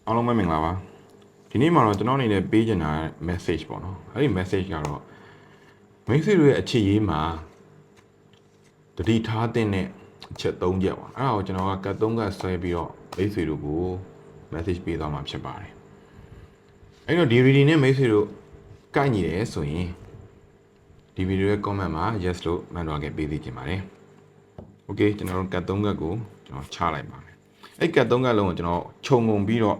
အားလုံးပဲမင်္ဂလာပါဒီနေ့မှာတော့ကျွန်တော်အနေနဲ့ပေးချင်တာ message ပေါ့နော်အဲ့ဒီ message ကတော့မိတ်ဆွေတို့ရဲ့အခြေရေးမှာတတိထားတဲ့အချက်၃ချက်ပါအဲ့ဒါကိုကျွန်တော်ကကတ်၃ကတ်ဆွဲပြီးတော့မိတ်ဆွေတို့ကို message ပေးသွားမှာဖြစ်ပါတယ်အဲ့တော့ဒီ reading နဲ့မိတ်ဆွေတို့ကိုက်ညီတယ်ဆိုရင်ဒီ video ရဲ့ comment မှာ yes လို့မှန်သွားခဲ့ပေးသိချင်ပါတယ် okay ကျွန်တော်တို့ကတ်၃ကတ်ကိုကျွန်တော်ချလိုက်ပါမယ်အဲ့ကတ်၃ကတ်လုံးကိုကျွန်တော်ခြုံငုံပြီးတော့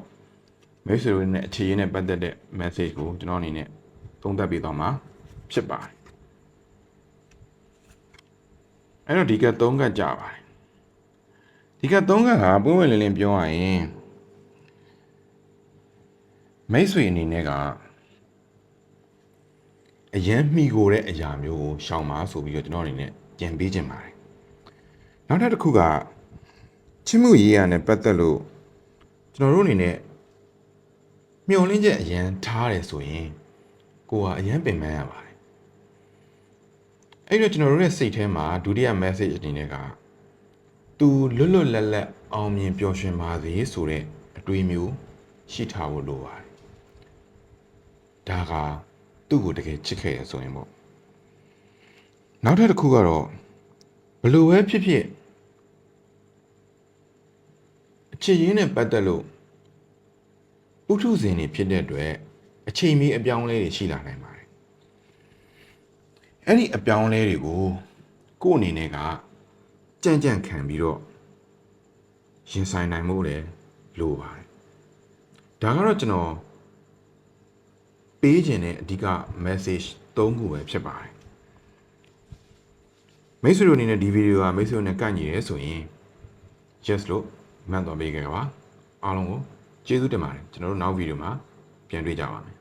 မိတ်ဆွေတို့နဲ့အခြေရေးနဲ့ပတ်သက်တဲ့ message ကိုကျွန်တော်အနေနဲ့သုံးသပ်ပေးသွားမှာဖြစ်ပါတယ်အဲ့တော့ဒီက3ကကြာပါတယ်ဒီက3ကပွင့်ဝင်လင်းလင်းပြောရရင်မိတ်ဆွေအနေနဲ့ကအရန်မှီကိုတဲ့အရာမျိုးကိုရှောင်ပါဆိုပြီးတော့ကျွန်တော်အနေနဲ့ကြံပေးခြင်းပါတယ်နောက်တစ်ခုကချစ်မှုရေးရနဲ့ပတ်သက်လို့ကျွန်တော်တို့အနေနဲ့မျောလင်းချက်အရန်ထားတယ်ဆိုရင်ကိုကအရန်ပင်ပန်းရပါတယ်အဲ့တော့ကျွန်တော်တို့ရဲ့စိတ်ထဲမှာဒုတိယ message အနေနဲ့ကသူလွတ်လွတ်လပ်လပ်အောင်မြင်ပျော်ရွှင်ပါစေဆိုတဲ့အတွေးမျိုးရှိထားဖို့လိုပါတယ်ဒါကသူ့ကိုတကယ်ချစ်ခဲ့ရဆိုရင်ပေါ့နောက်တစ်ခုကတော့ဘလို့ပဲဖြစ်ဖြစ်အချစ်ရင်းနဲ့ပတ်သက်လို့ဥထုဇဉ်တွေဖြစ်တဲ့အတွက်အချိန်မီအပြောင်းလဲတွေရှိလာနိုင်ပါတယ်အဲ့ဒီအပြောင်းလဲတွေကိုကိုယ့်အနေနဲ့ကကြံ့ကြံ့ခံပြီးတော့ရင်ဆိုင်နိုင်မှုလည်းလိုပါတယ်ဒါကတော့ကျွန်တော်ပေးခြင်းတဲ့အဓိက message ၃ခုပဲဖြစ်ပါတယ်မိတ်ဆွေတို့အနေနဲ့ဒီဗီဒီယိုကမိတ်ဆွေတို့နဲ့ကန့်ညီရဲဆိုရင် yes လို့မှတ်သွားပေးခဲ့ပါအားလုံးကိုကျေးဇူးတင်ပါတယ်ကျွန်တော်တို့နောက်ဗီဒီယိုမှာပြန်တွေ့ကြပါမယ်